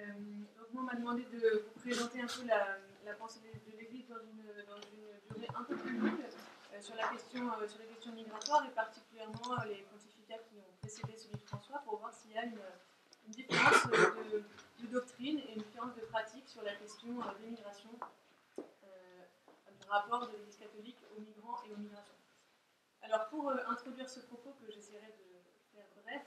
Donc moi, on m'a demandé de vous présenter un peu la pensée de l'Église dans une durée un peu plus longue sur les questions migratoires et particulièrement les pontificats qui ont précédé celui de François pour voir s'il y a une différence de doctrine et une différence de pratique sur la question des migrations, du rapport de l'Église catholique aux migrants et aux migrations. Alors pour introduire ce propos que j'essaierai de faire bref,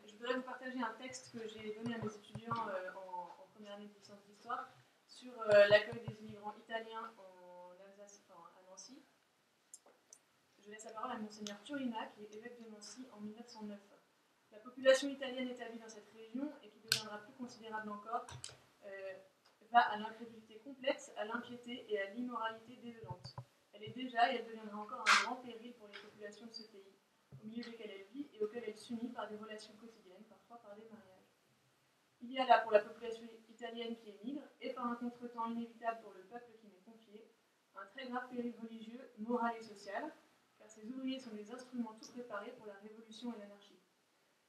je voudrais vous partager un texte que j'ai donné à mes étudiants en première année de licence d'histoire sur l'accueil des immigrants italiens en Alsace, à Nancy. Je laisse la parole à Monseigneur Turina, qui est évêque de Nancy en 1909. La population italienne établie dans cette région, et qui deviendra plus considérable encore, va à l'incrédulité complète, à l'impiété et à l'immoralité désolante. Elle est déjà et elle deviendra encore un grand péril pour les populations de ce pays, au milieu desquelles elle vit et auxquelles elle s'unit par des relations quotidiennes, parfois par des mariages. Il y a là pour la population italienne qui émigre, et par un contretemps inévitable pour le peuple qui m'est confié, un très grave péril religieux, moral et social, car ces ouvriers sont des instruments tout préparés pour la révolution et l'anarchie.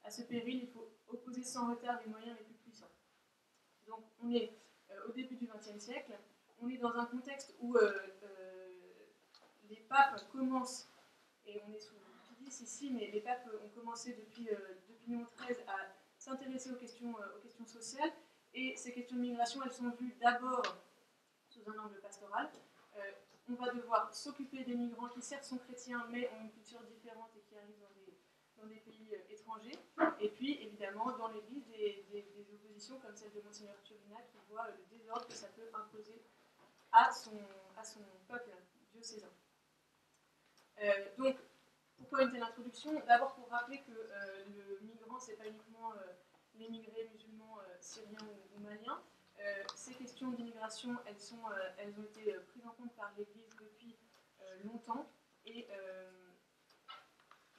À ce péril, il faut opposer sans retard les moyens les plus puissants. Donc on est au début du XXe siècle, on est dans un contexte où les papes commencent, et on est sous Pie X ici, mais les papes ont commencé depuis Léon XIII à s'intéresser aux questions sociales, et ces questions de migration, elles sont vues d'abord sous un angle pastoral. On va devoir s'occuper des migrants qui certes sont chrétiens, mais ont une culture différente et qui arrivent dans des pays étrangers. Et puis, évidemment, dans l'Église, des oppositions comme celle de Monseigneur Turina qui voit le désordre que ça peut imposer à son peuple diocésain. Donc, pourquoi une telle introduction? D'abord pour rappeler que le migrant, ce n'est pas uniquement l'émigré musulman, syrien ou malien. Ces questions d'immigration, elles ont été prises en compte par l'Église depuis longtemps. Et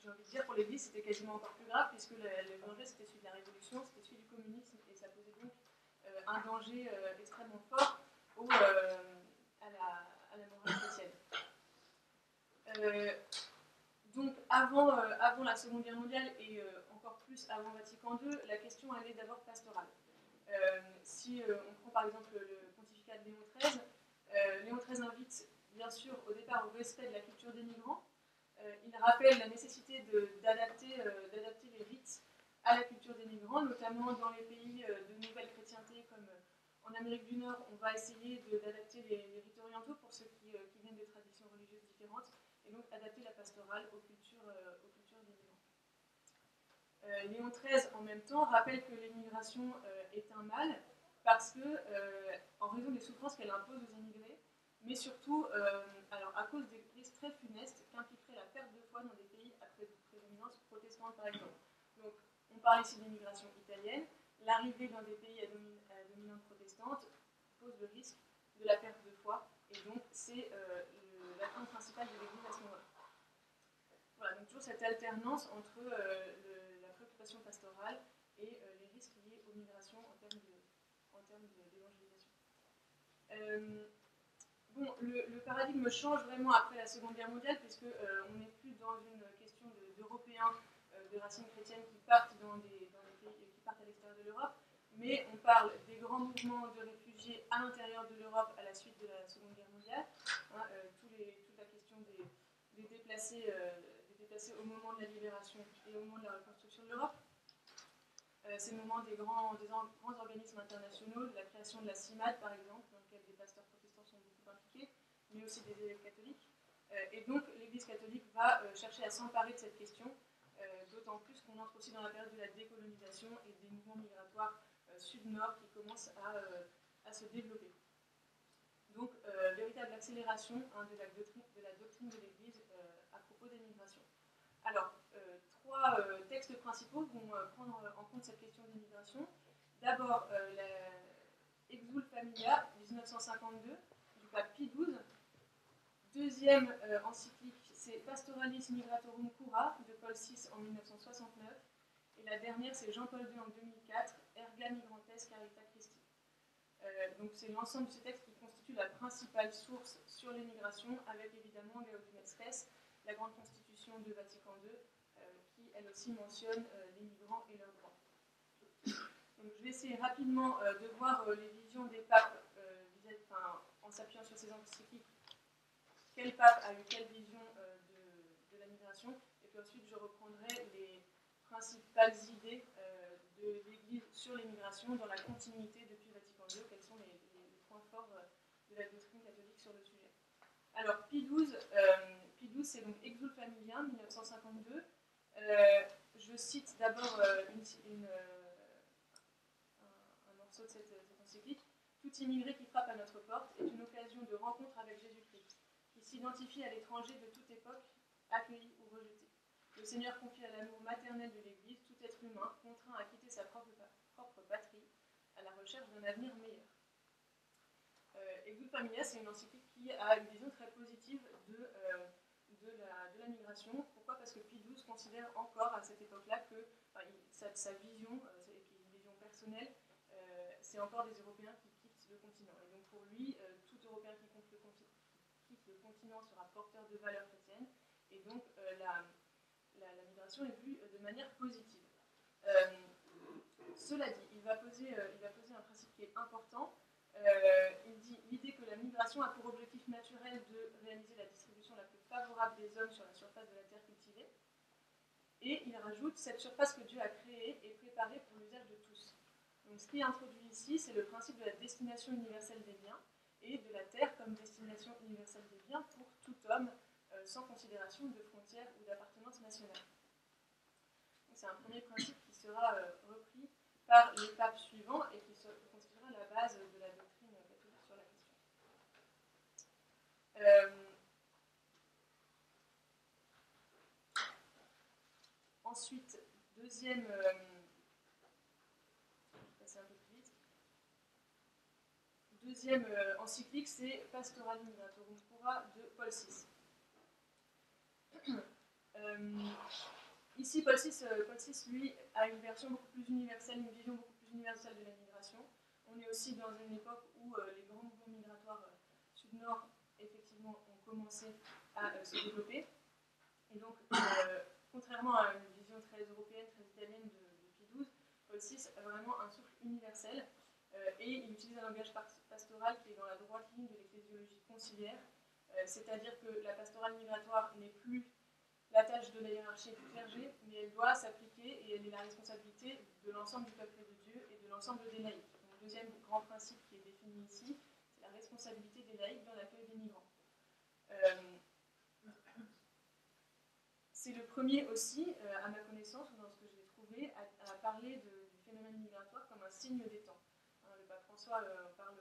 j'ai envie de dire, pour l'Église, c'était quasiment encore plus grave, puisque l'évangile, c'était celui de la Révolution, c'était celui du communisme, et ça posait donc un danger extrêmement fort à la morale chrétienne. Donc, avant la Seconde Guerre mondiale, et encore plus avant Vatican II, la question, elle est d'abord pastorale. Si on prend par exemple le pontificat de Léon XIII, Léon XIII invite bien sûr au départ au respect de la culture des migrants. Il rappelle la nécessité d'adapter les rites à la culture des migrants, notamment dans les pays de nouvelle chrétienté comme en Amérique du Nord. On va essayer d'adapter les rites orientaux pour ceux qui viennent de traditions religieuses différentes, et donc adapter la pastorale aux cultures des migrants. Léon XIII, en même temps, rappelle que l'immigration est un mal parce que, en raison des souffrances qu'elle impose aux immigrés, mais surtout à cause des risques très funestes qu'impliquerait la perte de foi dans des pays à prédominance protestante, par exemple. Donc, on parle ici d'immigration italienne. L'arrivée dans des pays à dominante protestante pose le risque de la perte de foi, et donc c'est la crainte principale de l'Église à ce moment-là. Voilà, donc toujours cette alternance entre la préoccupation pastorale et les risques liés aux migrations en termes d'évangélisation. Le paradigme change vraiment après la Seconde Guerre mondiale, puisque on n'est plus dans une question d'Européens de racines chrétiennes qui partent dans des pays qui partent à l'extérieur de l'Europe, mais on parle des grands mouvements de réfugiés à l'intérieur de l'Europe à la suite de la Seconde Guerre mondiale, toute la question des déplacés au moment de la libération et au moment de la reconstruction de l'Europe. C'est le moment des grands organismes internationaux, de la création de la CIMAD par exemple, dans lequel des pasteurs protestants sont beaucoup impliqués, mais aussi des élèves catholiques. Et donc l'Église catholique va chercher à s'emparer de cette question, d'autant plus qu'on entre aussi dans la période de la décolonisation et des mouvements migratoires sud-nord qui commencent à se développer. Donc, véritable accélération de la doctrine de l'Église à propos des migrations. Alors, trois textes principaux vont prendre en compte cette question des migrations. D'abord, Exul Familia, 1952, du pape Pie XII. Deuxième encyclique, c'est Pastoralis Migratorum Cura, de Paul VI en 1969. Et la dernière, c'est Jean-Paul II en 2004, Erga Migrantes Carita Christi. Donc c'est l'ensemble de ces textes qui constitue la principale source sur les migrations, avec évidemment Gaudium et Spes, la grande constitution de Vatican II, qui elle aussi mentionne les migrants et leurs droits. Donc Donc, je vais essayer rapidement de voir les visions des papes en s'appuyant sur ces encycliques. Quel pape a eu quelle vision de la migration, et puis ensuite je reprendrai les principales idées de l'Église sur les migrations dans la continuité depuis Vatican II, quels sont les points forts de la doctrine catholique sur le sujet. Alors, Pie XII, c'est donc Exul Familia, 1952. Je cite d'abord un morceau de cette encyclique. Tout immigré qui frappe à notre porte est une occasion de rencontre avec Jésus-Christ, qui s'identifie à l'étranger de toute époque, accueilli ou rejeté. Le Seigneur confie à l'amour maternel de l'Église tout être humain contraint à quitter sa propre patrie à la recherche d'un avenir meilleur. Exul Familia, c'est une encyclique qui a une vision très positive de la migration. Pourquoi ? Parce que Pie XII considère encore à cette époque-là que sa vision, qui est une vision personnelle, c'est encore des Européens qui quittent le continent. Et donc pour lui, tout Européen qui quitte le continent sera porteur de valeurs chrétiennes. Et donc la migration est vue de manière positive. Cela dit, il va poser un principe qui est important. Il dit l'idée que la migration a pour objectif naturel de réaliser la distribution la plus favorable des hommes sur la surface de la terre cultivée. Et il rajoute cette surface que Dieu a créée et préparée pour l'usage de tous. Donc, ce qui est introduit ici, c'est le principe de la destination universelle des biens et de la terre comme destination universelle des biens pour tout homme, sans considération de frontières ou d'appartenance nationale. C'est un premier principe qui sera repris par les papes suivants et qui constituera la base de la doctrine catholique sur la question. Ensuite, deuxième... je vais passer un peu plus vite. Deuxième encyclique, c'est Pastorale Migratorum Cura de Paul VI. Ici, Paul VI, lui, a une version beaucoup plus universelle, une vision beaucoup plus universelle de la migration. On est aussi dans une époque où les grands mouvements migratoires sud-nord, effectivement, ont commencé à se développer. Et donc, contrairement à une vision très européenne, très italienne de Pie XII, Paul VI a vraiment un souffle universel et il utilise un langage pastoral qui est dans la droite ligne de l'ecclésiologie conciliaire, c'est-à-dire que la pastorale migratoire n'est plus la tâche de la hiérarchie du clergé, mais elle doit s'appliquer et elle est la responsabilité de l'ensemble du peuple de Dieu et de l'ensemble des laïcs. Donc, le deuxième grand principe qui est défini ici, c'est la responsabilité des laïcs dans l'accueil des migrants. C'est le premier aussi, à ma connaissance, ou dans ce que j'ai trouvé, à parler du phénomène migratoire comme un signe des temps. Le pape François parle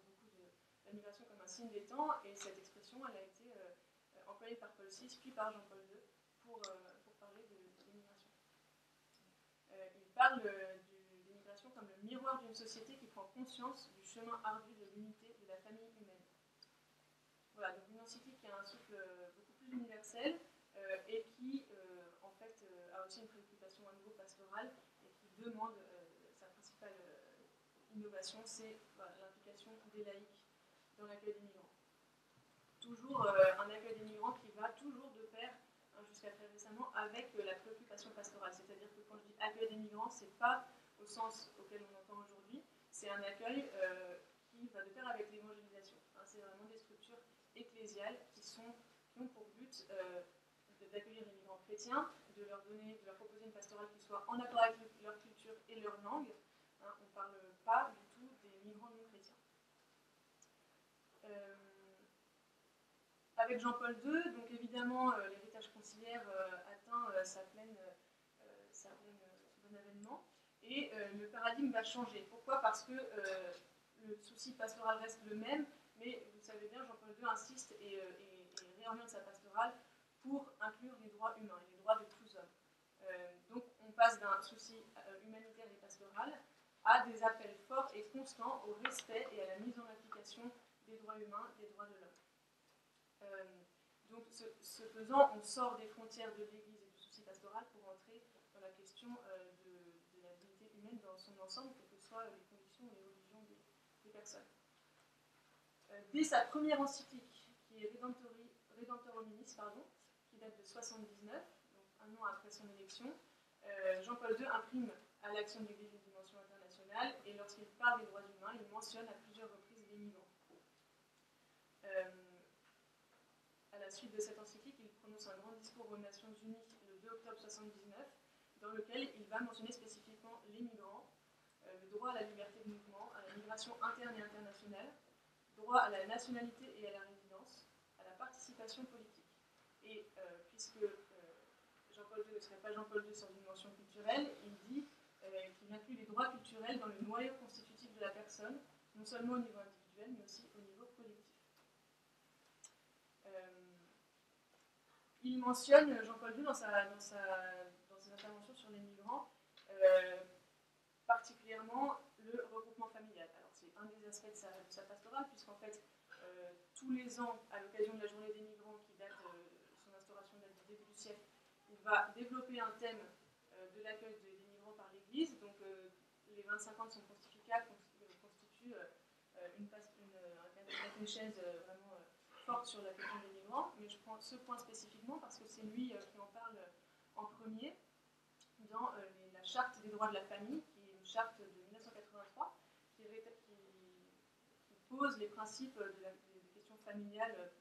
beaucoup de la migration comme un signe des temps, et cette expression, elle a été employée par Paul VI, puis par Jean-Paul II, pour parler de l'immigration. Il parle des migrations comme le miroir d'une société qui prend conscience du chemin ardu de l'unité de la famille humaine. Voilà, donc une encyclique qui a un souffle beaucoup plus universel et qui, en fait, a aussi une préoccupation à nouveau pastorale et qui demande sa principale innovation, c'est l'implication des laïcs dans l'accueil des migrants. Toujours un accueil des migrants qui va toujours de pair, jusqu'à très récemment, avec la préoccupation pastorale. C'est-à-dire que quand je dis accueil des migrants, ce n'est pas au sens auquel on entend aujourd'hui, c'est un accueil qui va de pair avec l'évangélisation. C'est vraiment des structures ecclésiales qui ont pour but d'accueillir les migrants chrétiens, de leur proposer une pastorale qui soit en accord avec leur culture et leur langue. On ne parle pas du tout des migrants non chrétiens. Avec Jean-Paul II, donc évidemment, l'héritage conciliaire atteint son bon avènement, et le paradigme va changer. Pourquoi ? Parce que le souci pastoral reste le même, mais vous savez bien, Jean-Paul II insiste et réoriente sa pastorale pour inclure les droits humains, les droits de tous hommes. Donc on passe d'un souci humanitaire et pastoral à des appels forts et constants au respect et à la mise en application des droits humains, des droits de l'homme. Donc, ce faisant, on sort des frontières de l'Église et du souci pastoral pour entrer dans la question de la dignité humaine dans son ensemble, quelles que soient les conditions et les religions des personnes. Dès sa première encyclique, qui est Redemptor Hominis, qui date de 1979, donc un an après son élection, Jean-Paul II imprime à l'action de l'Église une dimension internationale internationale, et lorsqu'il parle des droits humains, il mentionne à plusieurs reprises les migrants. À la suite de cette encyclique, il prononce un grand discours aux Nations Unies le 2 octobre 1979, dans lequel il va mentionner spécifiquement les migrants, le droit à la liberté de mouvement, à la migration interne et internationale, droit à la nationalité et à la résidence, à la participation politique. Et puisque Jean-Paul II ne serait pas Jean-Paul II sans une mention culturelle, il dit qu'il inclut les droits culturels dans le noyau constitutif de la personne, non seulement au niveau individuel, mais aussi au niveau collectif. Il mentionne, Jean-Paul II, dans ses interventions sur les migrants, particulièrement le regroupement familial. Alors c'est un des aspects de sa pastorale, puisqu'en fait, tous les ans, à l'occasion de la journée des migrants, qui date, son instauration date du début du siècle, il va développer un thème de l'accueil des migrants par l'Église. Donc les 25 ans de son pontificat constituent une chaise vraiment forte sur la question des migrants, mais je prends ce point spécifiquement parce que c'est lui qui en parle en premier dans la charte des droits de la famille, qui est une charte de 1983, qui pose les principes des questions familiales,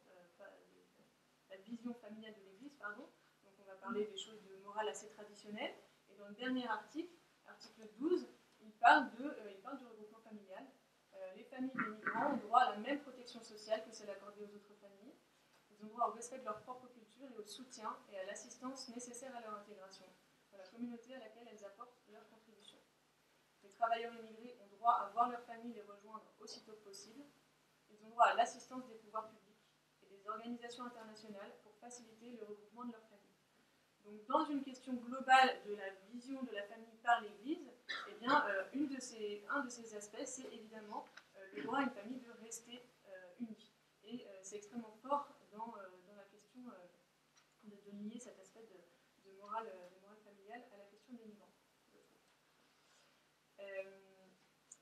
la vision familiale de l'Église, pardon. Donc on va parler des choses de morale assez traditionnelles. Et dans le dernier article, article 12, il parle du regroupement familial. Les familles des migrants ont droit à la même protection sociale que celle accordée aux autres familles. Ils ont droit au respect de leur propre culture et au soutien et à l'assistance nécessaire à leur intégration dans la communauté à laquelle elles apportent leur contribution. Les travailleurs immigrés ont droit à voir leur famille les rejoindre aussitôt que possible. Ils ont droit à l'assistance des pouvoirs publics et des organisations internationales pour faciliter le regroupement de leur famille. Donc, dans une question globale de la vision de la famille par l'Église, eh bien, un de ces aspects, c'est évidemment le droit à une famille de rester unie. Et c'est extrêmement fort dans la question de lier cet aspect de morale familiale à la question des migrants, je trouve.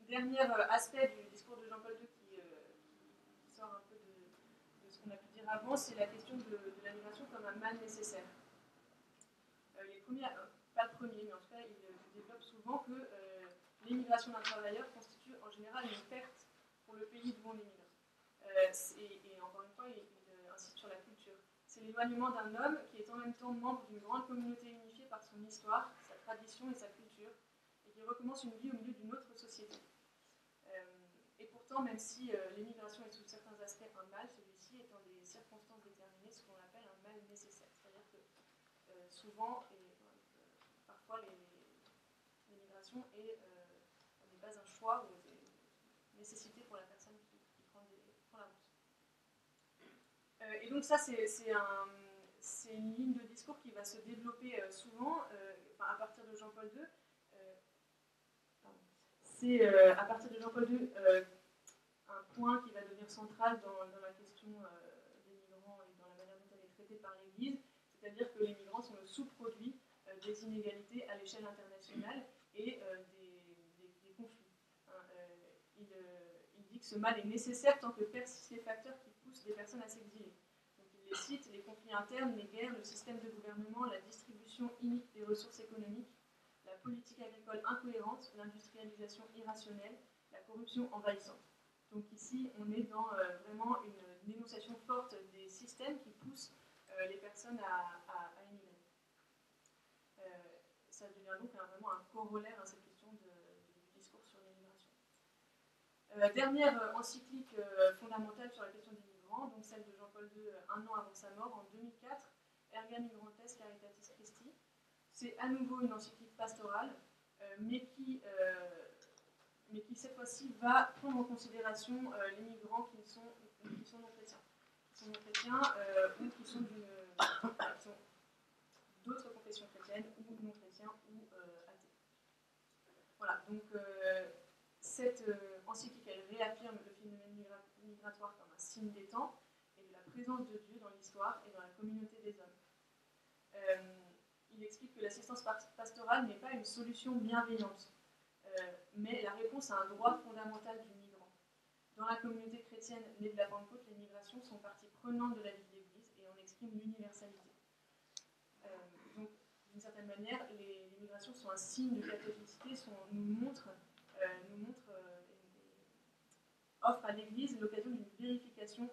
Dernier aspect du discours de Jean-Paul II qui sort un peu de ce qu'on a pu dire avant, c'est la question de la migration comme un mal nécessaire. Pas le premier, mais en tout cas, il développe souvent que l'émigration d'un travailleur constitue en général une perte pour le pays d'où on émigre. Et encore une fois, il insiste sur la culture. C'est l'éloignement d'un homme qui est en même temps membre d'une grande communauté unifiée par son histoire, sa tradition et sa culture, et qui recommence une vie au milieu d'une autre société. Et pourtant, même si l'émigration est sous certains aspects un mal, celui-ci est en des circonstances déterminées ce qu'on appelle un mal nécessaire. C'est-à-dire que souvent, parfois, l'émigration n'est pas un choix ou une nécessité pour la personne qui prend la route. Et donc ça, c'est une ligne de discours qui va se développer souvent, à partir de Jean-Paul II. C'est à partir de Jean-Paul II un point qui va devenir central dans la question des migrants et dans la manière dont elle est traitée par l'Église, c'est-à-dire que les migrants sont le sous-produit des inégalités à l'échelle internationale et des conflits. Il dit que ce mal est nécessaire tant que persistent les facteurs qui poussent des personnes à s'exiler. Donc il les cite, les conflits internes, les guerres, le système de gouvernement, la distribution inique des ressources économiques, la politique agricole incohérente, l'industrialisation irrationnelle, la corruption envahissante. Donc ici, on est dans vraiment une énonciation forte des systèmes qui poussent les personnes à émigrer. Ça devient donc vraiment un corollaire à cette question du discours sur l'immigration. Dernière encyclique fondamentale sur la question des migrants, donc celle de Jean-Paul II un an avant sa mort, en 2004, Erga Migrantes Caritatis Christi. C'est à nouveau une encyclique pastorale, mais qui cette fois-ci va prendre en considération les migrants qui sont non chrétiens. Qui sont non chrétiens ou qui sont d'autres confessions chrétiennes ou non chrétiens ou athées. Voilà, donc cette encyclique, elle réaffirme le phénomène migratoire comme un signe des temps et de la présence de Dieu dans l'histoire et dans la communauté des hommes. Il explique que l'assistance pastorale n'est pas une solution bienveillante, mais la réponse à un droit fondamental du migrant. Dans la communauté chrétienne née de la Pentecôte, les migrations sont partie prenante de la vie de l'Église et en expriment l'universalité. Donc, d'une certaine manière, les migrations sont un signe de catholicité, nous montrent offre à l'Église l'occasion d'une vérification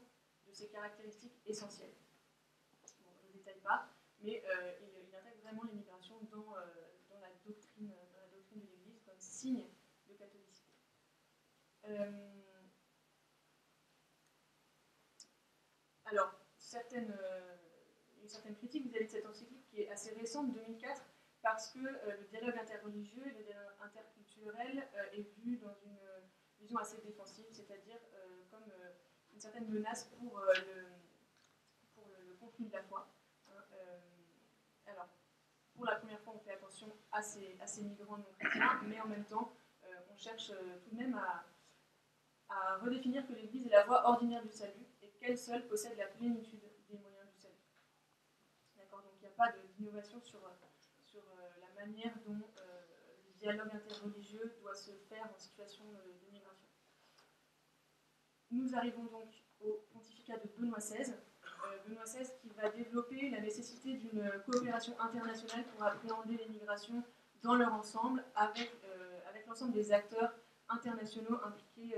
de ses caractéristiques essentielles. Bon, je ne détaille pas, mais il intègre vraiment l'immigration dans la doctrine de l'Église comme signe de catholicité. Alors, il y a une certaine critique vis-à-vis de cette encyclique qui est assez récente, 2004, parce que le dialogue interreligieux et le dialogue interculturel est vu dans une vision assez défensive, c'est-à-dire comme une certaine menace pour le contenu de la foi. Alors, pour la première fois, on fait attention à ces migrants non chrétiens, mais en même temps, on cherche tout de même à redéfinir que l'Église est la voie ordinaire du salut et qu'elle seule possède la plénitude des moyens du salut. D'accord, donc il n'y a pas d'innovation sur la manière dont le dialogue interreligieux doit se faire en situation de migration. Nous arrivons donc au pontificat de Benoît XVI. Benoît XVI qui va développer la nécessité d'une coopération internationale pour appréhender les migrations dans leur ensemble, avec l'ensemble des acteurs internationaux impliqués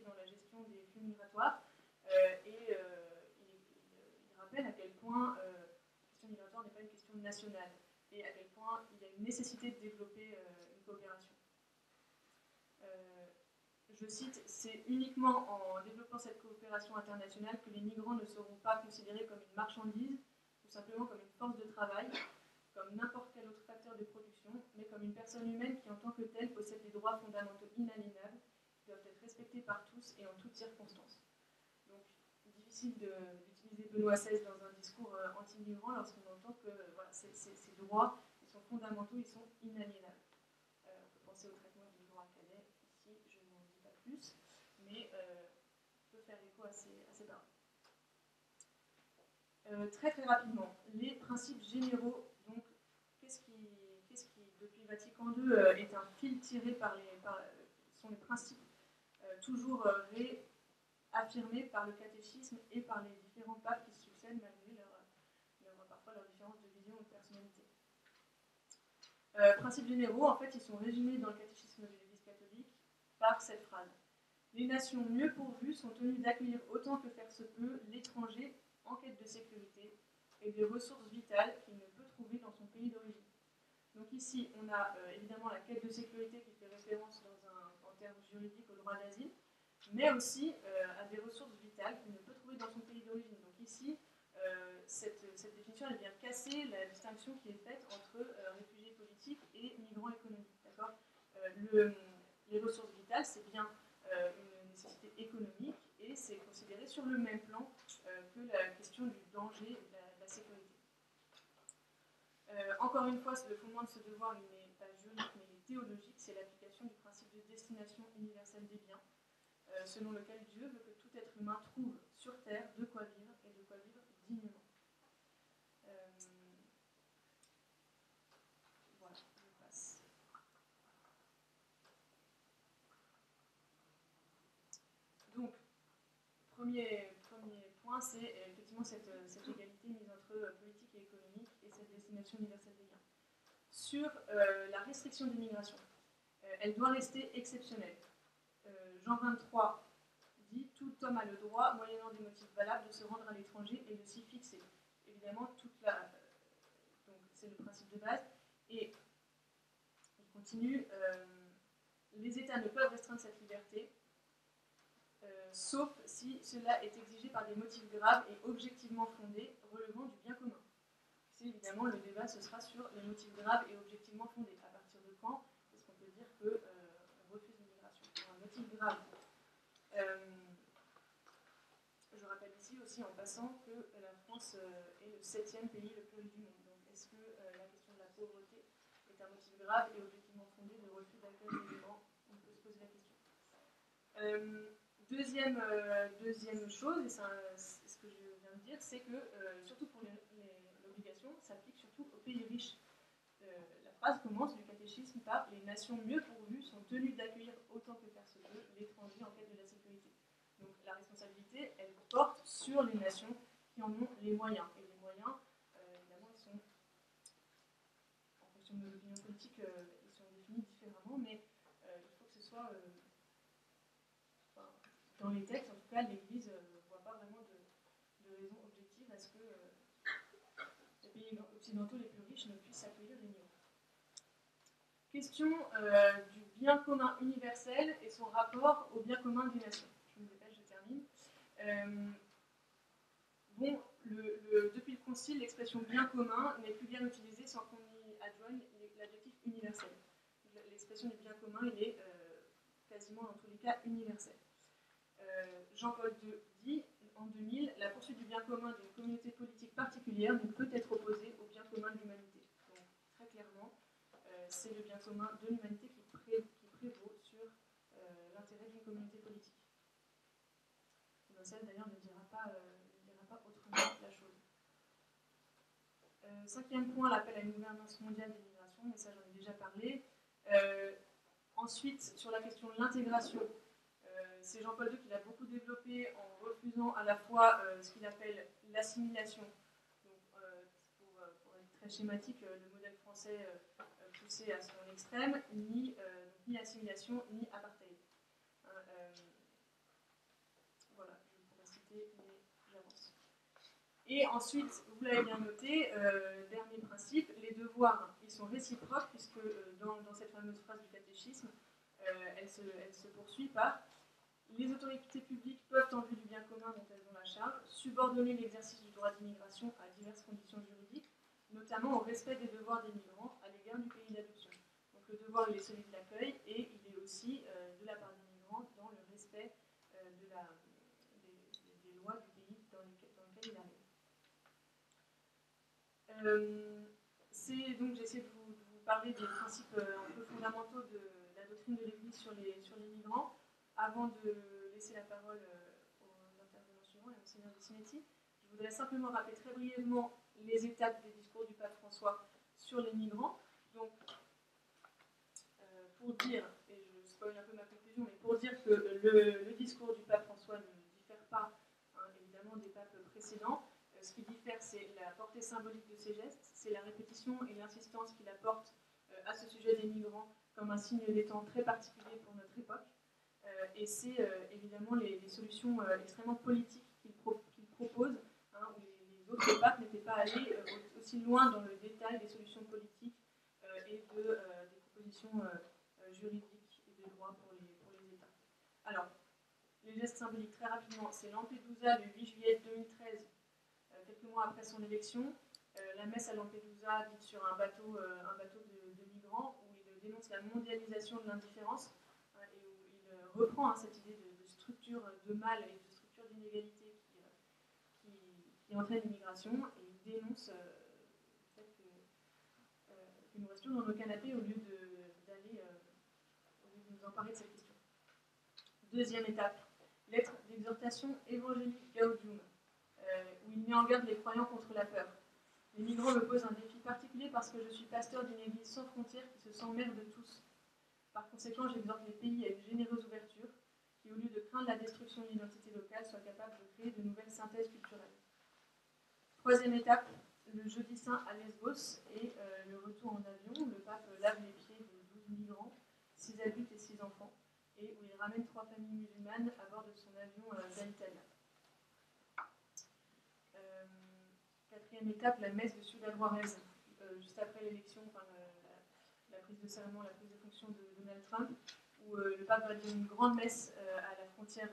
dans la gestion des flux migratoires. Il rappelle à quel point la question migratoire n'est pas une question nationale et à quel point il y a une nécessité de développer une coopération. Je cite, c'est uniquement en développant cette coopération internationale que les migrants ne seront pas considérés comme une marchandise ou simplement comme une force de travail, comme n'importe quel autre facteur de production, mais comme une personne humaine qui en tant que telle possède des droits fondamentaux inaliénables qui doivent être respectés par tous et en toutes circonstances. Donc, difficile d'utiliser Benoît XVI dans un discours anti-migrant lorsqu'on entend que voilà, ces droits ils sont fondamentaux, ils sont inaliénables. On peut penser au traitement du migrant à Calais. Ici, je n'en dis pas plus, mais peut faire écho à ces paroles. Très très rapidement, les principes généraux. Donc, qu'est-ce qui depuis Vatican II, est un fil tiré sont les principes toujours réaffirmés par le catéchisme et par les différents papes qui se succèdent malgré parfois leur différence de vision ou de personnalité. Principes généraux, en fait, ils sont résumés dans le catéchisme de l'Église catholique par cette phrase. Les nations mieux pourvues sont tenues d'accueillir autant que faire se peut l'étranger en quête de sécurité et des ressources vitales qu'il ne peut trouver dans son pays d'origine. Donc ici, on a évidemment la quête de sécurité qui fait référence en termes juridiques au droit d'asile, mais aussi à des ressources vitales qu'il ne peut trouver dans son pays d'origine. Donc ici, cette définition, elle vient casser la distinction qui est faite entre réfugiés politiques et migrants économiques. D'accord, les ressources vitales, c'est bien une nécessité économique et c'est considéré sur le même plan que la question du danger et de la sécurité. Encore une fois, le fondement de ce devoir, il n'est pas juridique mais il est théologique, c'est l'application du principe de destination universelle des biens, selon lequel Dieu veut que tout être humain trouve sur terre de quoi vivre et de quoi vivre dignement. Voilà, je passe. Donc, premier point, c'est effectivement cette égalité mise entre politique et économique et cette destination universelle des biens. Sur la restriction de l'immigration, elle doit rester exceptionnelle. Jean 23 dit « Tout homme a le droit, moyennant des motifs valables, de se rendre à l'étranger et de s'y fixer. » Évidemment, donc c'est le principe de base. Et il continue les États ne peuvent restreindre cette liberté, sauf si cela est exigé par des motifs graves et objectivement fondés, relevant du bien commun. Ici, évidemment, le débat, ce sera sur les motifs graves et objectivement fondés. À partir de quand est-ce qu'on peut dire qu'on refuse l'immigration pour un motif grave? Je rappelle ici aussi, en passant, que la France est le 7e pays le plus riche du monde. Donc, est-ce que la question de la pauvreté est un motif grave et objectivement fondé de refus d'accueil des migrants? On peut se poser la question. Deuxième chose, et c'est ce que je viens de dire, c'est que, surtout pour l'obligation, s'applique surtout aux pays riches. La phrase commence du catéchisme par « Les nations mieux pourvues sont tenues d'accueillir autant que faire se peut l'étranger en quête de la sécurité ». Donc la responsabilité, elle porte sur les nations qui en ont les moyens. Et les moyens, évidemment, ils sont, en fonction de l'opinion politique, ils sont définis différemment, mais il faut que ce soit dans les textes, en tout cas, l'Église ne voit pas vraiment de raison objective à ce que les pays occidentaux les plus riches ne puissent accueillir les migrants. Question du bien commun universel et son rapport au bien commun des nations. Je me dépêche, je termine. Depuis le Concile, l'expression bien commun n'est plus bien utilisée sans qu'on y adjoigne l'adjectif universel. L'expression du bien commun, il est quasiment dans tous les cas universel. Jean-Paul II dit en 2000, la poursuite du bien commun d'une communauté politique particulière ne peut être opposée au bien commun de l'humanité. Donc très clairement, c'est le bien commun de l'humanité qui prévaut sur l'intérêt d'une communauté politique. Celle d'ailleurs ne dira pas autrement la chose. Cinquième point, l'appel à une gouvernance mondiale des migrations, mais ça j'en ai déjà parlé. Ensuite, sur la question de l'intégration, c'est Jean-Paul II qui l'a beaucoup développé en refusant à la fois ce qu'il appelle l'assimilation. Donc, pour être très schématique, le modèle français poussé à son extrême, ni assimilation, ni apartheid. Voilà, je pourrais citer, mais j'avance. Et ensuite, vous l'avez bien noté, dernier principe, les devoirs, ils sont réciproques, puisque dans cette fameuse phrase du catéchisme, elle se poursuit par les autorités publiques peuvent, en vue du bien commun dont elles ont la charge, subordonner l'exercice du droit d'immigration à diverses conditions juridiques, notamment au respect des devoirs des migrants à l'égard du pays d'adoption. Donc le devoir, il est celui de l'accueil et il est aussi, de la part des migrants, dans le respect des lois du pays dans lequel il arrive. Donc j'essaie de vous parler des principes un peu fondamentaux de la doctrine de l'Église sur les migrants. Avant de laisser la parole aux intervenants suivants et au Monseigneur de Sinetti, je voudrais simplement rappeler très brièvement les étapes des discours du pape François sur les migrants. Donc, pour dire, et je spoil un peu ma conclusion, mais pour dire que le discours du pape François ne diffère pas, évidemment, des papes précédents. Ce qui diffère, c'est la portée symbolique de ses gestes, c'est la répétition et l'insistance qu'il apporte à ce sujet des migrants comme un signe des temps très particulier pour notre époque. Et c'est évidemment les solutions extrêmement politiques qu'il propose, où les autres papes n'étaient pas allés aussi loin dans le détail des solutions politiques et des propositions juridiques et de droit pour les États. Alors, les gestes symboliques, très rapidement, c'est Lampedusa le 8 juillet 2013, quelques mois après son élection, la messe à Lampedusa dite sur un bateau de migrants, où il dénonce la mondialisation de l'indifférence, reprend cette idée de structure de mal et de structure d'inégalité qui entraîne l'immigration, et il dénonce le fait que nous restions dans nos canapés au lieu de nous emparer de cette question. Deuxième étape, lettre d'exhortation évangélique Gaudium, où il met en garde les croyants contre la peur. Les migrants me posent un défi particulier parce que je suis pasteur d'une église sans frontières qui se sent mère de tous. Par conséquent, j'exhorte les pays à une généreuse ouverture qui, au lieu de craindre la destruction de l'identité locale, soit capable de créer de nouvelles synthèses culturelles. Troisième étape, le jeudi saint à Lesbos et le retour en avion. Le pape lave les pieds de 12 migrants, 6 adultes et 6 enfants, et où il ramène 3 familles musulmanes à bord de son avion d'Alitalia. Quatrième étape, la messe de Ciudad Juárez, juste après l'élection, la prise de serment, la prise de fonction de Donald Trump, où le pape va dire une grande messe à la frontière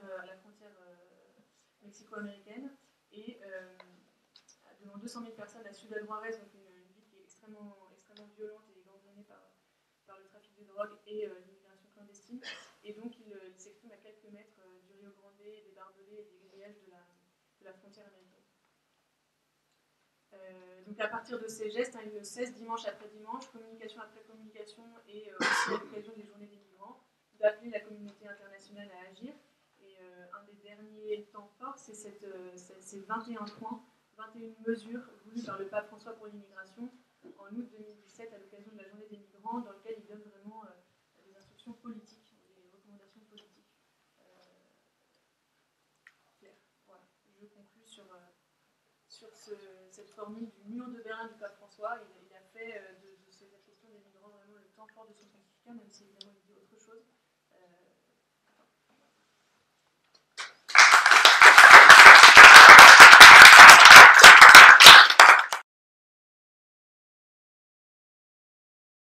mexico-américaine, et devant 200 000 personnes à Ciudad Juárez, donc une ville qui est extrêmement violente et gangrénée par le trafic de drogue et l'immigration clandestine. Et donc il s'exprime à quelques mètres du Rio Grande, des barbelés et des grillages de la frontière américaine. Donc à partir de ces gestes, il ne cesse dimanche après dimanche, communication après communication, et aussi à l'occasion des journées des migrants, d'appeler la communauté internationale à agir. Et un des derniers temps forts, c'est ces 21 points, 21 mesures voulues par le pape François pour l'immigration en août 2017 à l'occasion de la journée des migrants, dans lequel il donne vraiment des instructions politiques, des recommandations politiques claires. Voilà, je conclus sur cette formule du mur de Berlin du pape François. Il a fait de cette question des migrants vraiment le temps fort de son pontificat, même si évidemment il dit autre chose.